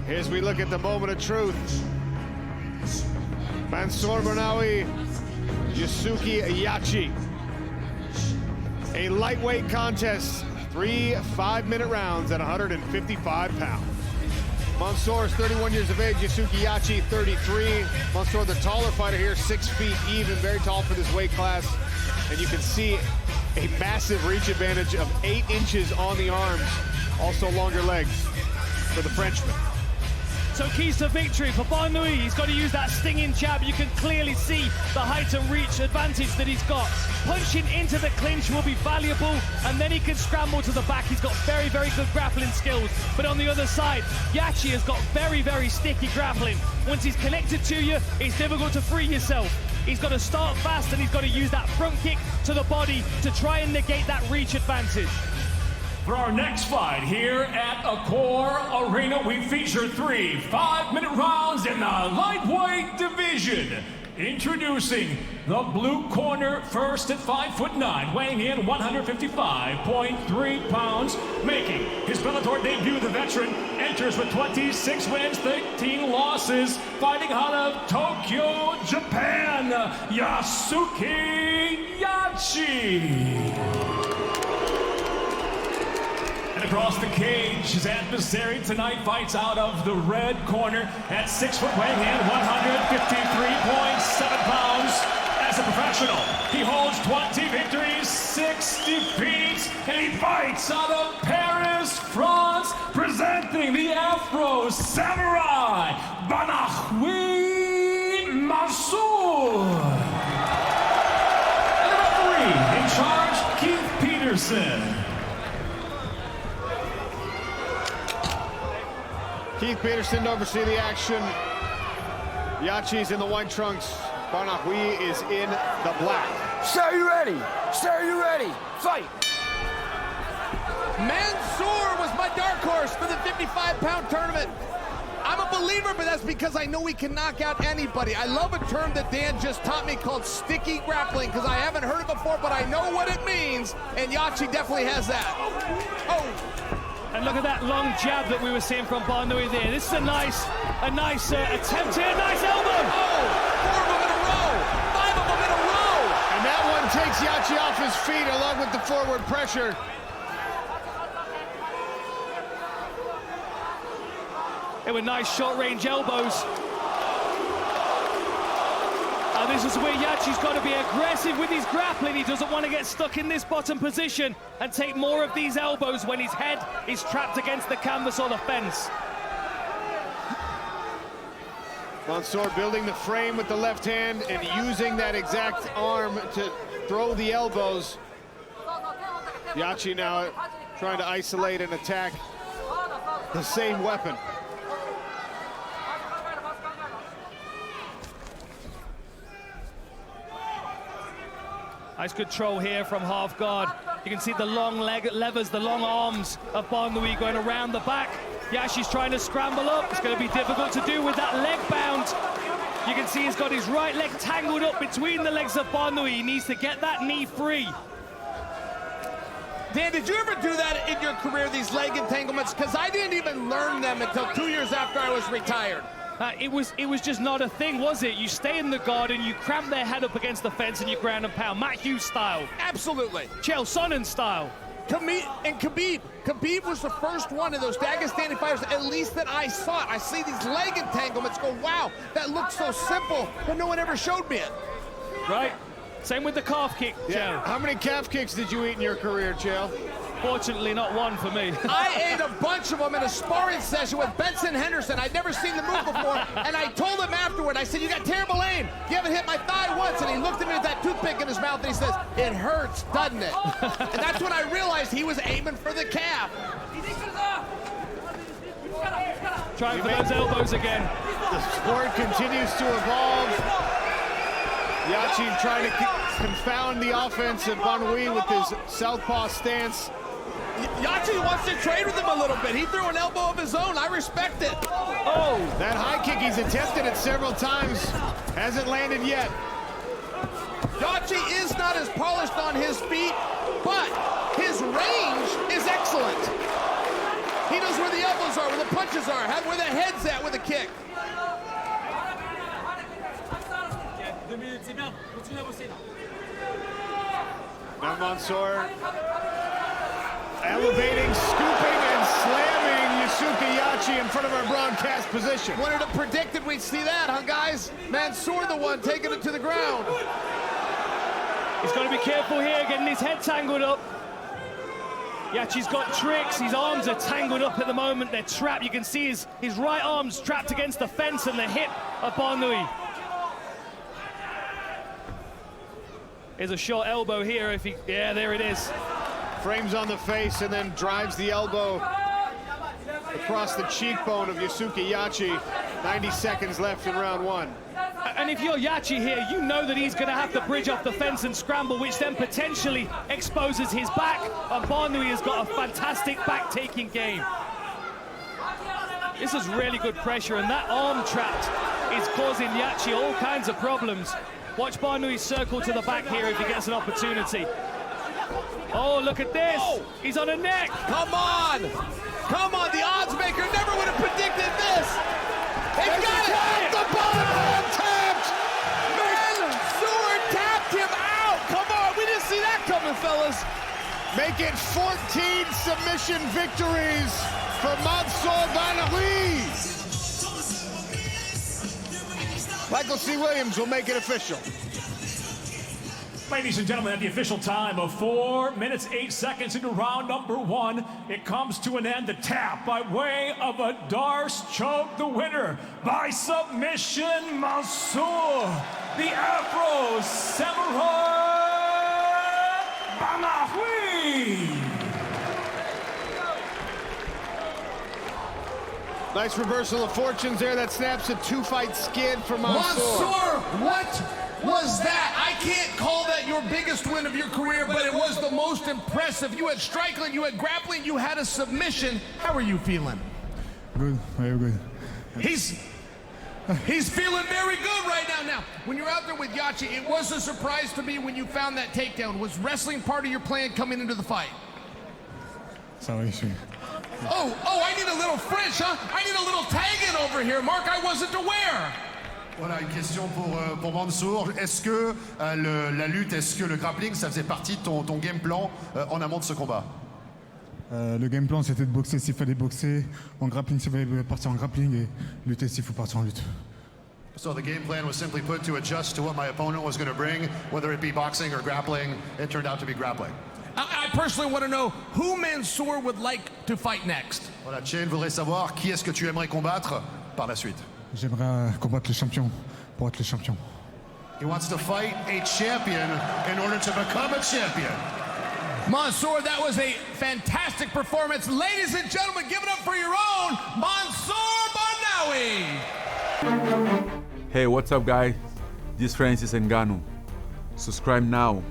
As we look at the moment of truth, Mansour Barnaoui, Yusuke Yachi. A lightweight contest, 3 5-minute rounds at 155 pounds. Mansour is 31 years of age, Yusuke Yachi 33. Mansour, the taller fighter here, 6 feet even, very tall for this weight class. And you can see a massive reach advantage of 8 inches on the arms. Also longer legs for the Frenchman. So keys to victory for Barnaoui. He's got to use that stinging jab. You can clearly see the height and reach advantage that he's got. Punching into the clinch will be valuable, and then he can scramble to the back. He's got very, very good grappling skills. But on the other side, Yachi has got very, very sticky grappling. Once he's connected to you, it's difficult to free yourself. He's got to start fast, and he's got to use that front kick to the body to try and negate that reach advantage. For our next fight here at Accor Arena, we feature 3 5-minute rounds in the lightweight division. Introducing the blue corner, first at 5'9", weighing in 155.3 pounds, making his Bellator debut. The veteran enters with 26 wins, 13 losses, fighting out of Tokyo, Japan, Yusuke Yachi. Across the cage, his adversary tonight fights out of the red corner at 6 foot, weighing in 153.7 pounds. As a professional, he holds 20 victories, 6 defeats, and he fights out of Paris, France, presenting the Afro Samurai, Barnaoui Mansour. And the referee in charge, Keith Peterson. Keith Peterson to oversee the action. Yachi's in the white trunks. Barnaoui is in the black. Sir, are you ready? Sir, are you ready? Fight! Mansour was my dark horse for the 55-pound tournament. I'm a believer, but that's because I know he can knock out anybody. I love a term that Dan just taught me called sticky grappling, because I haven't heard it before, but I know what it means, and Yachi definitely has that. Oh! And look at that long jab that we were seeing from Barnaoui there. This is a nice attempt here. Nice elbow. Oh, 4 of them in a row. 5 of them in a row. And that one takes Yachi off his feet along with the forward pressure. They were nice short-range elbows. And this is where Yachi's got to be aggressive with his grappling. He doesn't want to get stuck in this bottom position and take more of these elbows when his head is trapped against the canvas or the fence. Mansour building the frame with the left hand and using that exact arm to throw the elbows. Yachi now trying to isolate and attack the same weapon. Nice control here from half guard. You can see the long levers, the long arms of Barnaoui going around the back. Yachi's trying to scramble up. It's going to be difficult to do with that leg bound. You can see he's got his right leg tangled up between the legs of Barnaoui. He needs to get that knee free. Dan, did you ever do that in your career, these leg entanglements? Because I didn't even learn them until 2 years after I was retired. It was just not a thing, was it? You stay in the guard and you cramp their head up against the fence and you ground and pound. Matt Hughes style. Absolutely. Chael Sonnen style. Khabib was the first one of those Dagestani fighters, at least that I saw it. I see these leg entanglements, go, wow, that looks so simple, but no one ever showed me it. Right. Same with the calf kick, Yeah. Chael. How many calf kicks did you eat in your career, Chael? Fortunately, not one for me. I ate a bunch of them in a sparring session with Benson Henderson. I'd never seen the move before, and I told him afterward, I said, you got terrible aim. You haven't hit my thigh once. And he looked at me with that toothpick in his mouth, and he says, it hurts, doesn't it? And that's when I realized he was aiming for the calf. Trying for those elbows again. The sport continues to evolve. Yachi trying to confound the offense of Barnaoui with his southpaw stance. Yachi wants to trade with him a little bit. He threw an elbow of his own. I respect it. Oh, that high kick, he's attempted it several times. Hasn't landed yet. Yachi is not as polished on his feet, but his range is excellent. He does knows where the elbows are, where the punches are, where the head's at with a kick. Now Mansour elevating, scooping, and slamming Yusuke Yachi in front of our broadcast position. Wanted to predict it, we'd see that, huh, guys? Mansour the one taking it to the ground. He's got to be careful here, getting his head tangled up. Yachi's got tricks. His arms are tangled up at the moment. They're trapped. You can see his right arm's trapped against the fence and the hip of Barnaoui. There's a short elbow here. Yeah, there it is. Frames on the face and then drives the elbow across the cheekbone of Yusuke Yachi. 90 seconds left in round one. And if you're Yachi here, you know that he's going to have to bridge off the fence and scramble, which then potentially exposes his back. And Barnaoui has got a fantastic back-taking game. This is really good pressure, and that arm trapped is causing Yachi all kinds of problems. Watch Barnaoui circle to the back here if he gets an opportunity. Oh, look at this. Oh. He's on a neck. Come on. Come on. The odds maker never would have predicted this. They've got it. The bottom hand tapped. Mansour tapped him out. Come on. We didn't see that coming, fellas. Make it 14 submission victories for Mansour Barnaoui. Michael C. Williams will make it official. Ladies and gentlemen, at the official time of 4 minutes, 8 seconds into round number one, it comes to an end. The tap by way of a Darce choke. The winner by submission, Mansour, the Afro Samurai Barnaoui. Nice reversal of fortunes there. That snaps a two-fight skid for Mansour. Mansour, what was that? I can't call that your biggest win of your career, but it was the most impressive. You had striking, you had grappling, you had a submission. How are you feeling? Good, very good. He's feeling very good right now. Now, when you're out there with Yachi, it was a surprise to me when you found that takedown. Was wrestling part of your plan coming into the fight? Ça va, je suis. Oh, I need a little French, huh? I need a little tagging over here, Mark. I wasn't aware. Voilà, une question pour Mansour. Est-ce que la lutte, est-ce que le grappling, ça faisait partie de ton game plan en amont de ce combat? Le game plan, c'était de boxer s'il fallait boxer, en grappling s'il fallait partir en grappling et lutter s'il faut partir en lutte. So the game plan was simply put to adjust to what my opponent was going to bring, whether it be boxing or grappling. It turned out to be grappling. I personally want to know who Mansour would like to fight next. Voilà, Chain voudrait savoir qui est-ce que tu aimerais combattre par la suite. J'aimerais combattre le champion pour être le champion. He wants to fight a champion in order to become a champion. Mansour, that was a fantastic performance. Ladies and gentlemen, give it up for your own Mansour Barnaoui. Hey, what's up, guys? This is Francis Ngannou. Subscribe now.